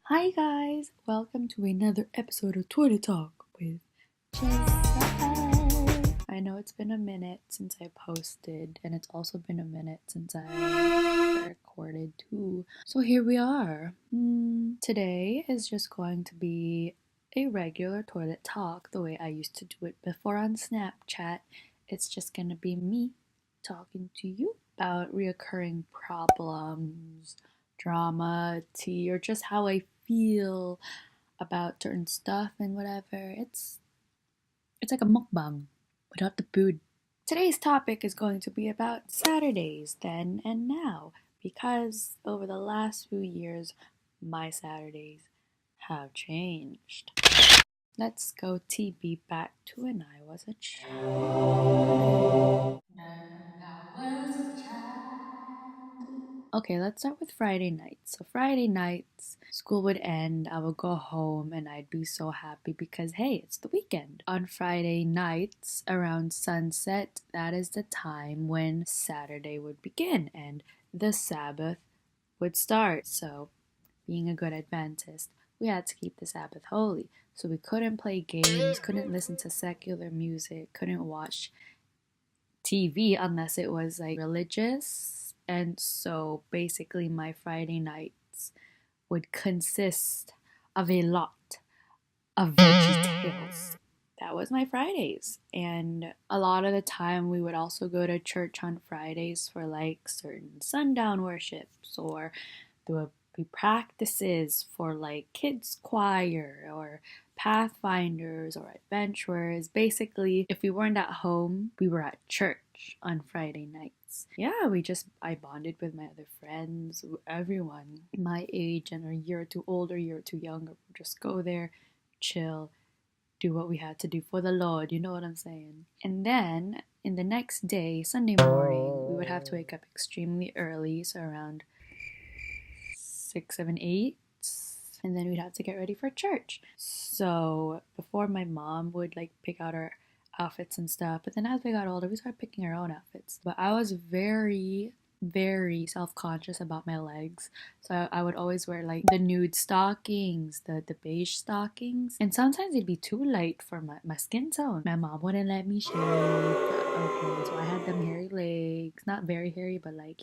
Hi guys, welcome to another episode of Toilet Talk with Jazelle. I know it's been a minute since I posted, and it's also been a minute since I recorded too. So here we are. Today is just going to be a regular toilet talk the way I used to do it before on Snapchat. It's just gonna be me talking to you about reoccurring problems, drama, tea, or just how I feel about certain stuff and whatever. It's like a mukbang without the food. Today's topic is going to be about Saturdays then and now because over the last few years my Saturdays have changed. Let's go TB back to when I was a child. Okay, let's start with Friday nights. So Friday nights, school would end, I would go home and I'd be so happy because hey, it's the weekend. On Friday nights around sunset, that is the time when Saturday would begin and the Sabbath would start. So, being a good Adventist, we had to keep the Sabbath holy. So we couldn't play games, couldn't listen to secular music, couldn't watch TV unless it was like religious. And so basically, my Friday nights would consist of a lot of Veggie Tales. That was my Fridays. And a lot of the time, we would also go to church on Fridays for like certain sundown worships, or there would be practices for like kids' choir or pathfinders or adventurers. Basically, if we weren't at home, we were at church on Friday nights. Yeah, I bonded with my other friends, everyone my age and a year or two older, a year or two younger. We'd just go there, chill, do what we had to do for the Lord, you know what I'm saying? And then in the next day, Sunday morning, we would have to wake up extremely early, so around 6, 7, 8, and then we'd have to get ready for church. So before my mom would like pick out our outfits and stuff, but then as we got older, we started picking our own outfits. But I was very self-conscious about my legs, so I would always wear like the nude stockings, the beige stockings, and sometimes it'd be too light for my skin tone. My mom wouldn't let me shave. Okay, so I had them hairy legs, not very hairy, but like,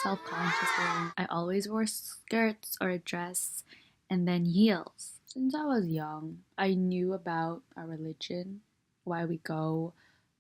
self-consciously. I always wore skirts or a dress and then heels. Since I was young, I knew about our religion, why we go,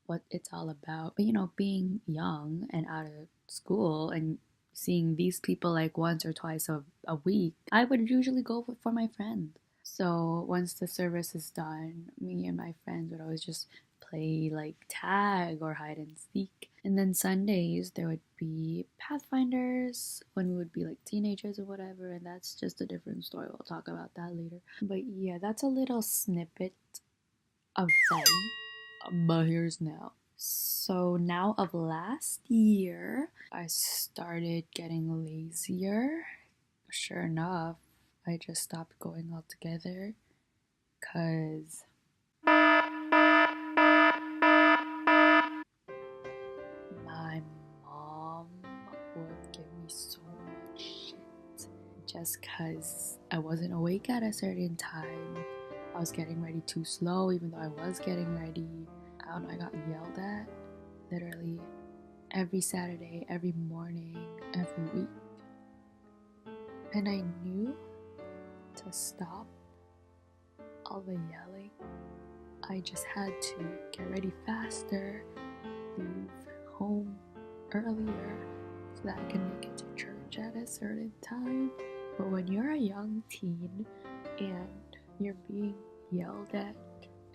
what it's all about. But being young and out of school and seeing these people like once or twice a week, I would usually go for my friends. So once the service is done, me and my friends would always just play like tag or hide and seek. And then Sundays there would be Pathfinders when we would be like teenagers or whatever, and that's just a different story. We'll talk about that later. But yeah, that's a little snippet of them. But here's now. So now of last year, I started getting lazier. Sure enough, I just stopped going altogether because my mom would give me so much shit just because I wasn't awake at a certain time. I was getting ready too slow, even though I was getting ready. I don't know, I got yelled at literally every Saturday, every morning, every week. And I knew to stop all the yelling, I just had to get ready faster, leave home earlier so that I can make it to church at a certain time. But when you're a young teen and you're being yelled at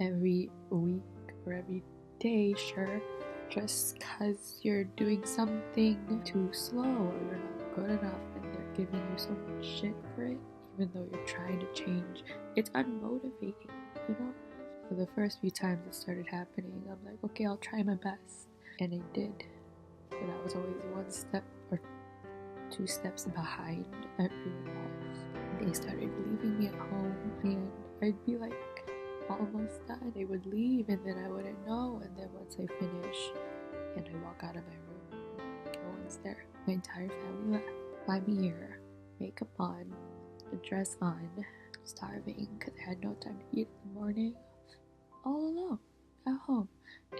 every week or every day, sure, just because you're doing something too slow or you're not good enough and they're giving you so much shit for it, even though you're trying to change, it's unmotivating, For the first few times it started happening, I'm like, okay, I'll try my best. And I did. But I was always one step or two steps behind everyone else. They started leaving me at home and I'd be like almost done. They would leave and then I wouldn't know. And then once I finish and I walk out of my room, no one's there. My entire family left. I'm here, makeup on, a dress on, starving because I had no time to eat in the morning, all alone at home.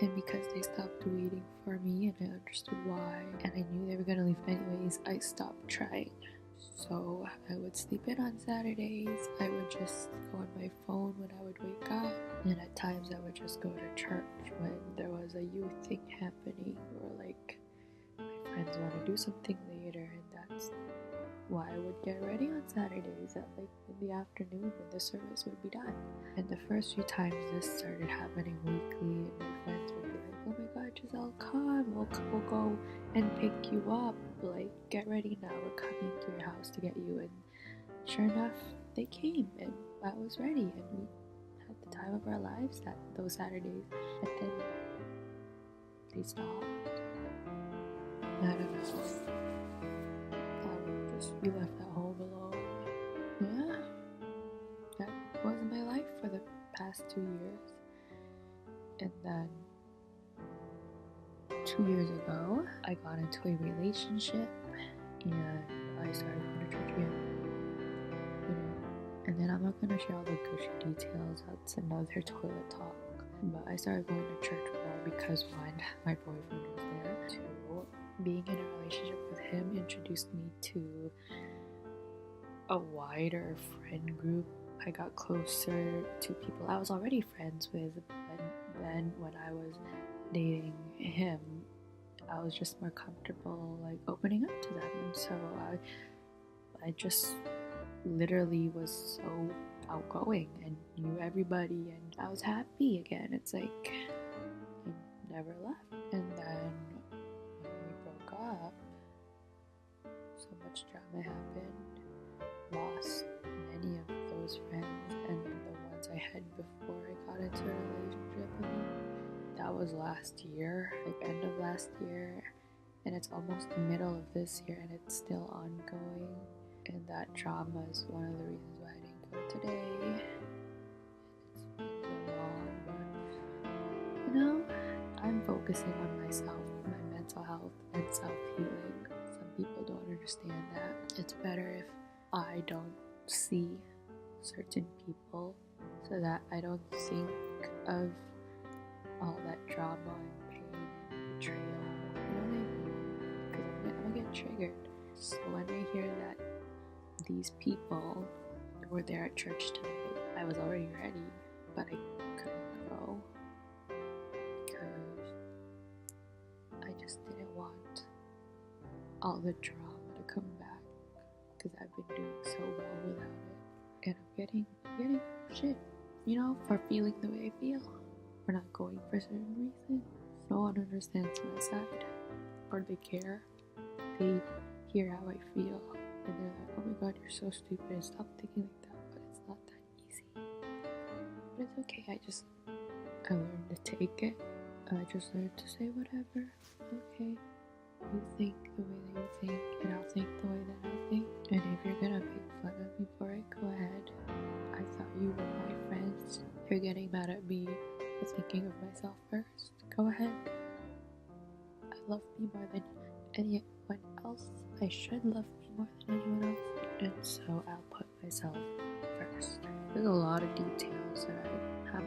And because they stopped waiting for me and I understood why, and I knew they were gonna leave anyways, I stopped trying. So I would sleep in on Saturdays, I would just go on my phone when I would wake up, and at times I would just go to church when there was a youth thing happening, or like my friends want to do something later, and that's why I would get ready on Saturdays at like in the afternoon when the service would be done. And the first few times this started happening weekly, and my friends would be like, oh my god, Jazelle, come, we'll go and pick you up, like get ready now, we're coming to your house to get you. And sure enough, they came and I was ready, and we had the time of our lives those Saturdays. But then they stopped. I don't know. I would just be left at home alone. Yeah, that wasn't my life for the past 2 years. And then 2 years ago, I got into a relationship and I started going to church again. And then I'm not going to share all the gushy details, that's another toilet talk. But I started going to church more because one, my boyfriend was there. Two, being in a relationship with him introduced me to a wider friend group. I got closer to people I was already friends with, but then when I was dating him, I was just more comfortable like opening up to them, and so I just literally was so outgoing and knew everybody, and I was happy again. It's like I never left. And then when we broke up, so much drama happened, lost many of those friends, and the ones I had before I got into a relationship with him. That was last year, like end of last year, and it's almost the middle of this year and it's still ongoing. And that drama is one of the reasons why I didn't go today. It's been so long, but I'm focusing on myself, my mental health, and self-healing. Some people don't understand that. It's better if I don't see certain people so that I don't think of all that drama and pain and betrayal. You know what I mean? Because I'm gonna get triggered. So when I hear that these people were there at church tonight, I was already ready, but I couldn't go because I just didn't want all the drama to come back, because I've been doing so well without it, and I'm getting shit, for feeling the way I feel, for not going for certain reasons. No one understands my side, or they care. They hear how I feel, and they're like, oh my god, you're so stupid, stop thinking like that. But it's not that easy. But it's okay, I learned to take it. I just learned to say whatever. Okay, you think the way that you think, and I'll think the way that I think. And if you're gonna make fun of me for it, go ahead. I thought you were my friends. You're getting mad at me for thinking of myself first. Go ahead. I love me more than anyone else. I should love me more than anyone else. And so I'll put myself first. There's a lot of details that I have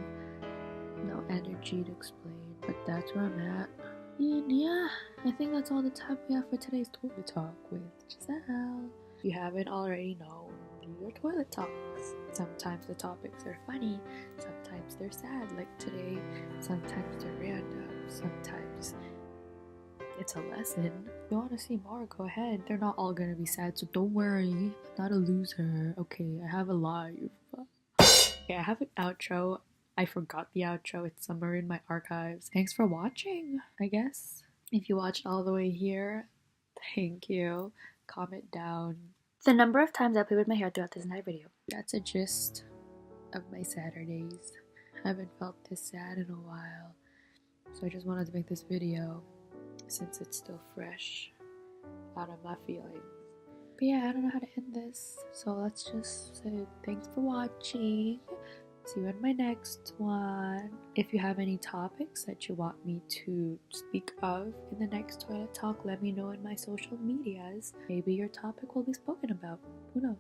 no energy to explain, but that's where I'm at. And yeah, I think that's all the time we have for today's Toilet Talk with Jazelle. If you haven't already known, these are toilet talks. Sometimes the topics are funny, sometimes they're sad like today, sometimes they're random, sometimes it's a lesson. If you want to see more, go ahead. They're not all gonna be sad, so don't worry. I'm not a loser. Okay, I have a live. Okay, I have an outro. I forgot the outro. It's somewhere in my archives. Thanks for watching, I guess. If you watched all the way here, thank you. Comment down the number of times I played with my hair throughout this entire video. That's a gist of my Saturdays. I haven't felt this sad in a while, so I just wanted to make this video since it's still fresh out of my feelings. But yeah, I don't know how to end this, so let's just say thanks for watching. See you in my next one. If you have any topics that you want me to speak of in the next Toilet Talk, let me know in my social medias. Maybe your topic will be spoken about. Who knows?